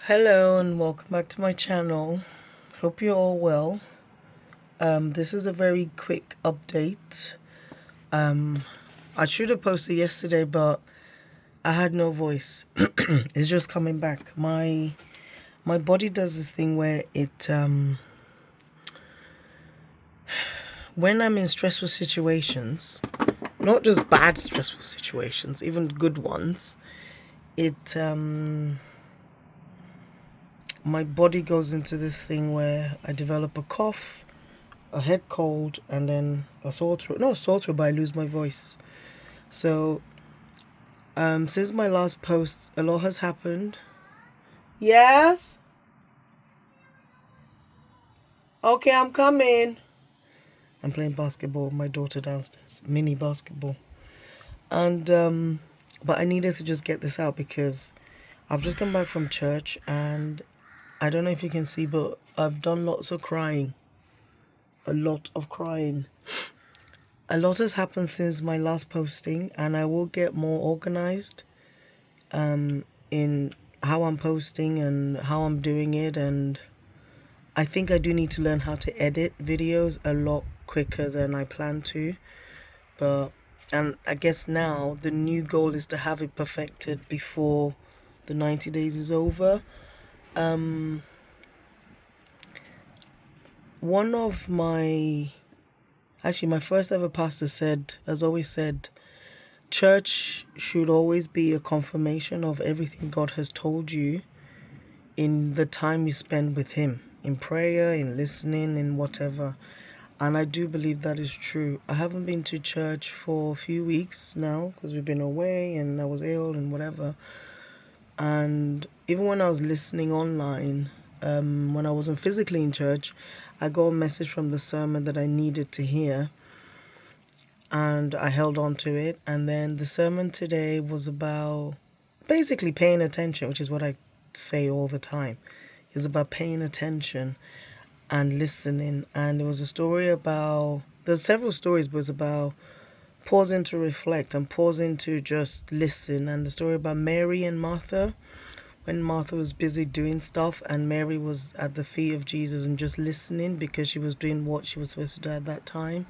Hello and welcome back to my channel. Hope you're all well. This is a very quick update. I should have posted yesterday, but I had no voice. It's just coming back. My body does this thing where it when I'm in stressful situations, not just bad stressful situations, even good ones, it my body goes into this thing where I develop a cough, a head cold, and then a sore throat. No, sore throat, but I lose my voice. So, since my last post, a lot has happened. Yes? Okay, I'm coming. I'm playing basketball with my daughter downstairs, mini basketball. And, but I needed to just get this out because I've just come back from church and I don't know if you can see, but I've done lots of crying. A lot of crying. A lot has happened since my last posting, and I will get more organized in how I'm posting and how I'm doing it. And I think I do need to learn how to edit videos a lot quicker than I plan to. And I guess now the new goal is to have it perfected before the 90 days is over. One of my first ever pastor has always said, church should always be a confirmation of everything God has told you in the time you spend with Him, in prayer, in listening, in whatever. And I do believe that is true. I haven't been to church for a few weeks now because we've been away and I was ill and whatever. And even when I was listening online, when I wasn't physically in church, I got a message from the sermon that I needed to hear. And I held on to it. And then the sermon today was about basically paying attention, which is what I say all the time. It's about paying attention and listening. And there was a story about, there's several stories, but it's about pausing to reflect and pausing to just listen. And the story about Mary and Martha, when Martha was busy doing stuff and Mary was at the feet of Jesus and just listening because she was doing what she was supposed to do at that time.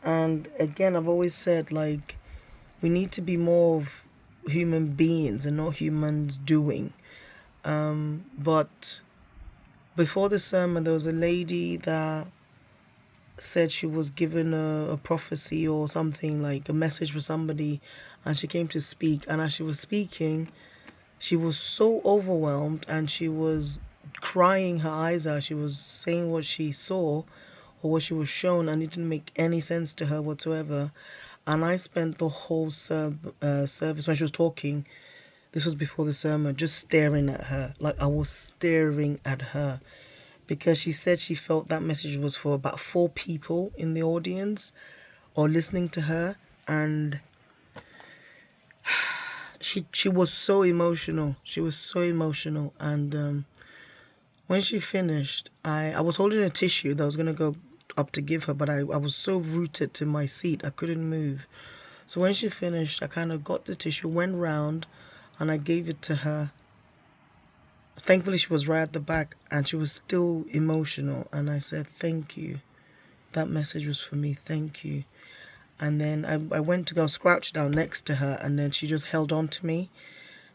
And again, I've always said, like, we need to be more of human beings and not humans doing. But before the sermon, there was a lady that said she was given a prophecy or something, like a message for somebody, and she came to speak. And as she was speaking, she was so overwhelmed and she was crying her eyes out. She was saying what she saw or what she was shown, and it didn't make any sense to her whatsoever. And I spent the whole service when she was talking, this was before the sermon, just staring at her. Like, I was staring at her because she said she felt that message was for about 4 people in the audience or listening to her. And she was so emotional. She was so emotional. And when she finished, I was holding a tissue that I was going to go up to give her, but I was so rooted to my seat, I couldn't move. So when she finished, I kind of got the tissue, went round, and I gave it to her. Thankfully, she was right at the back, and she was still emotional. And I said, thank you. That message was for me. Thank you. And then I went to go crouch down next to her, and then she just held on to me.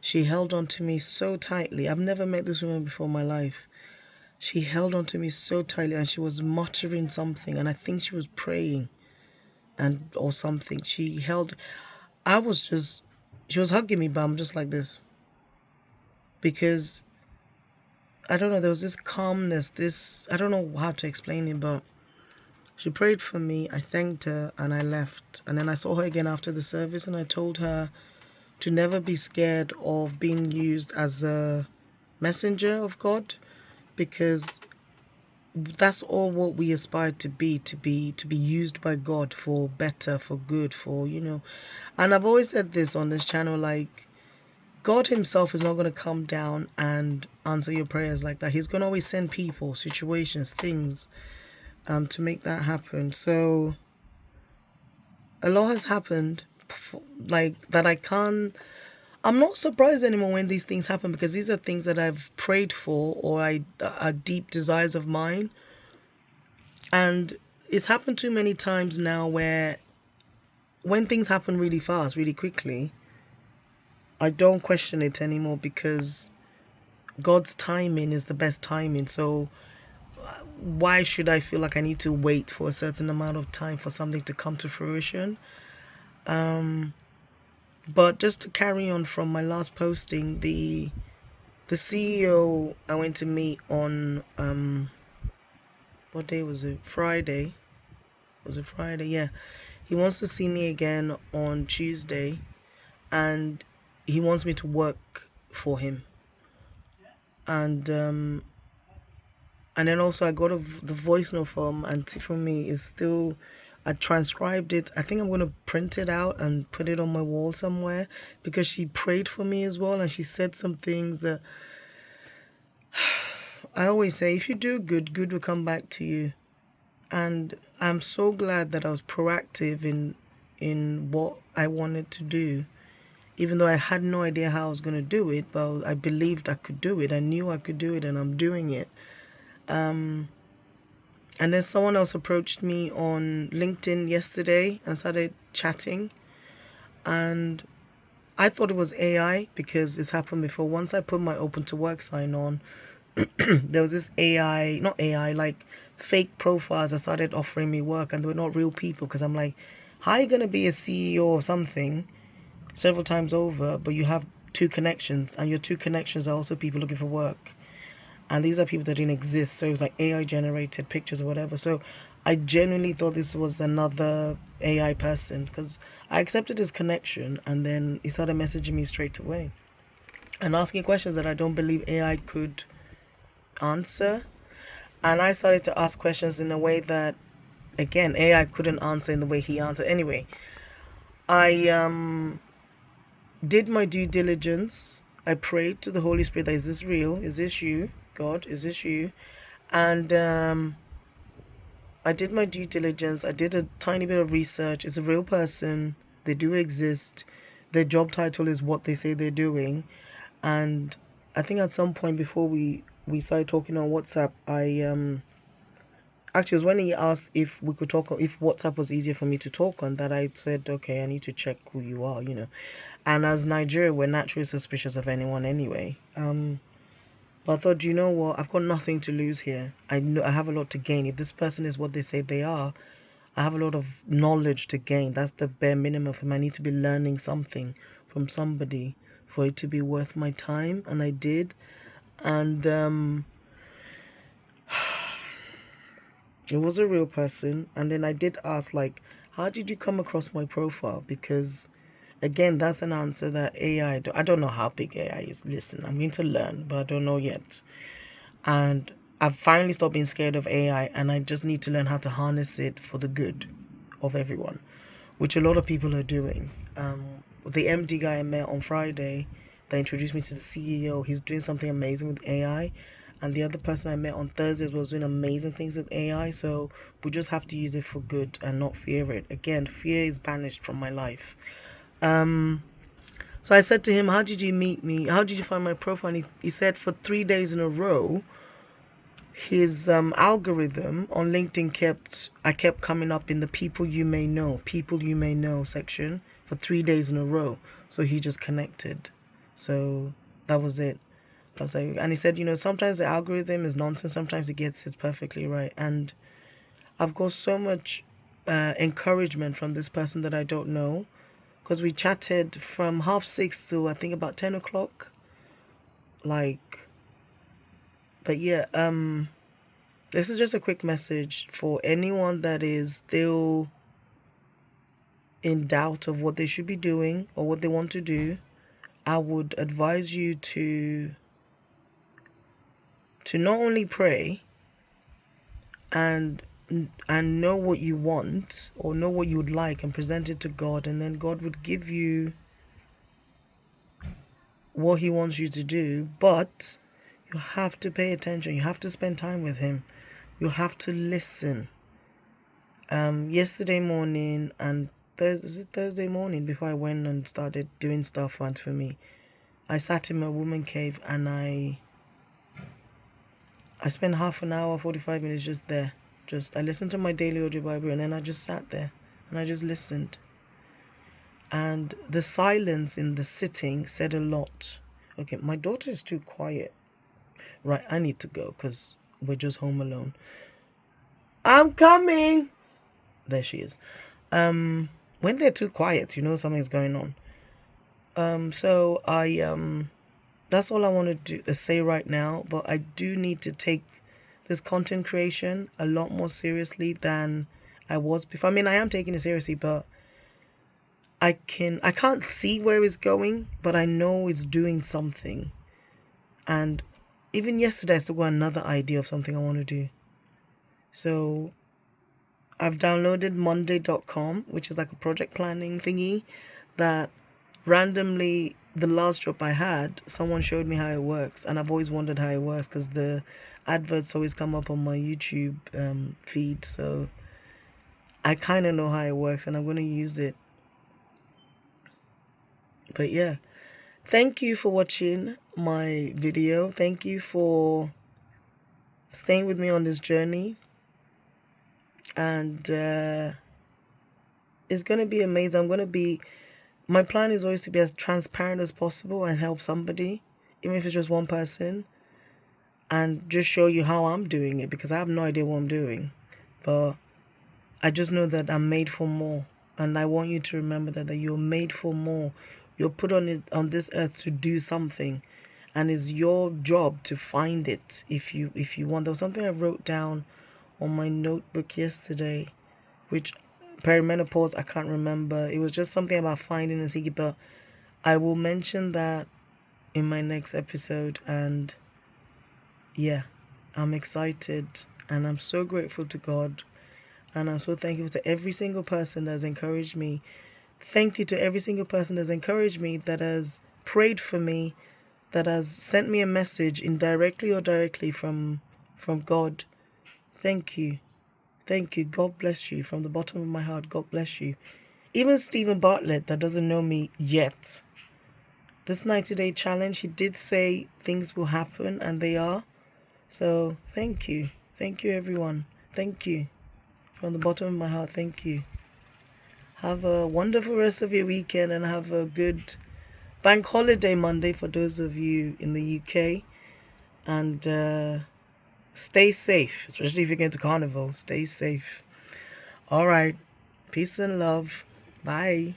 She held on to me so tightly. I've never met this woman before in my life. She held on to me so tightly, and she was muttering something, and I think she was praying or something. She was hugging me, but I'm just like this. Because, I don't know, there was this calmness, I don't know how to explain it, but she prayed for me, I thanked her, and I left. And then I saw her again after the service, and I told her to never be scared of being used as a messenger of God, because that's all what we aspire to be used by God for better, for good, and I've always said this on this channel, like, God himself is not going to come down and answer your prayers like that. He's going to always send people, situations, things to make that happen. So a lot has happened, like, that I can't I'm not surprised anymore when these things happen, because these are things that I've prayed for, or are deep desires of mine. And it's happened too many times now where when things happen really fast, really quickly, I don't question it anymore, because God's timing is the best timing. So why should I feel like I need to wait for a certain amount of time for something to come to fruition? But just to carry on from my last posting, the CEO I went to meet on what day was it? Friday. Was it Friday? Yeah. He wants to see me again on Tuesday, and he wants me to work for him. And then also I got the voice note from Auntie for me is still, I transcribed it. I think I'm going to print it out and put it on my wall somewhere, because she prayed for me as well, and she said some things that I always say, if you do good, good will come back to you. And I'm so glad that I was proactive in what I wanted to do, even though I had no idea how I was going to do it, but I believed I could do it. I knew I could do it, and I'm doing it. And then someone else approached me on LinkedIn yesterday and started chatting. And I thought it was AI, because it's happened before. Once I put my open to work sign on, there was this AI, not AI, like fake profiles that started offering me work, and they were not real people. Because I'm like, how are you going to be a CEO of something several times over, but you have two connections, and your two connections are also people looking for work? And these are people that didn't exist. So it was like AI generated pictures or whatever. So I genuinely thought this was another AI person, because I accepted his connection, and then he started messaging me straight away and asking questions that I don't believe AI could answer. And I started to ask questions in a way that, again, AI couldn't answer in the way he answered. Anyway, I did my due diligence. I prayed to the Holy Spirit that, is this real? Is this you, God? Is this you? And I did my due diligence. I did a tiny bit of research. It's a real person. They do exist. Their job title is what they say they're doing. And I think at some point before we started talking on WhatsApp, I actually, it was when he asked if we could talk, if WhatsApp was easier for me to talk on, that I said, okay, I need to check who you are, you know. And as Nigeria, we're naturally suspicious of anyone anyway. But I thought, you know what? I've got nothing to lose here. I know I have a lot to gain. If this person is what they say they are, I have a lot of knowledge to gain. That's the bare minimum for me. I need to be learning something from somebody for it to be worth my time, and I did. And it was a real person. And then I did ask, like, how did you come across my profile? Because again, that's an answer that AI, I don't know how big AI is. Listen, I'm going to learn, but I don't know yet. And I've finally stopped being scared of AI, and I just need to learn how to harness it for the good of everyone, which a lot of people are doing. The MD guy I met on Friday that introduced me to the CEO, he's doing something amazing with AI. And the other person I met on Thursday was doing amazing things with AI. So we just have to use it for good and not fear it. Again, fear is banished from my life. So I said to him, how did you meet me? How did you find my profile? And he said for 3 days in a row, his algorithm on LinkedIn I kept coming up in the people you may know section for 3 days in a row. So he just connected. So that was it. I was like, and he said, sometimes the algorithm is nonsense. Sometimes it gets it perfectly right. And I've got so much encouragement from this person that I don't know, because we chatted from 6:30 to I think about 10 o'clock. But yeah, this is just a quick message for anyone that is still in doubt of what they should be doing or what they want to do. I would advise you to not only pray and know what you want or know what you would like and present it to God, and then God would give you what he wants you to do. But you have to pay attention. You have to spend time with him. You have to listen. Yesterday morning and Thursday morning before I went and started doing stuff for me. I sat in my woman cave and I spent half an hour, 45 minutes just there. I listened to my daily audio Bible and then I just sat there and I just listened. And the silence in the sitting said a lot. Okay, my daughter is too quiet. Right, I need to go because we're just home alone. I'm coming. There she is. When they're too quiet, you know something's going on. So that's all I want to say right now. But I do need to take this content creation a lot more seriously than I was before. I mean, I am taking it seriously, but I can't see where it's going, but I know it's doing something. And even yesterday, I still got another idea of something I want to do. So I've downloaded monday.com, which is like a project planning thingy that randomly, the last job I had, someone showed me how it works. And I've always wondered how it works because the adverts always come up on my YouTube feed. So I kind of know how it works and I'm going to use it. But yeah, thank you for watching my video. Thank you for staying with me on this journey. And it's going to be amazing. My plan is always to be as transparent as possible and help somebody, even if it's just one person, and just show you how I'm doing it, because I have no idea what I'm doing. But I just know that I'm made for more. And I want you to remember that you're made for more. You're put on this earth to do something. And it's your job to find it if you want. There was something I wrote down on my notebook yesterday, which perimenopause, I can't remember. It was just something about finding and seeking, but I will mention that in my next episode. And yeah, I'm excited and I'm so grateful to God. And I'm so thankful to every single person that has encouraged me. Thank you to every single person that has encouraged me, that has prayed for me, that has sent me a message indirectly or directly from God. Thank you. Thank you. God bless you. From the bottom of my heart, God bless you. Even Stephen Bartlett, that doesn't know me yet, this 90-day challenge, he did say things will happen, and they are. So thank you. Thank you, everyone. Thank you. From the bottom of my heart, thank you. Have a wonderful rest of your weekend and have a good bank holiday Monday for those of you in the UK. And stay safe, especially if you're going to Carnival. Stay safe. All right. Peace and love. Bye.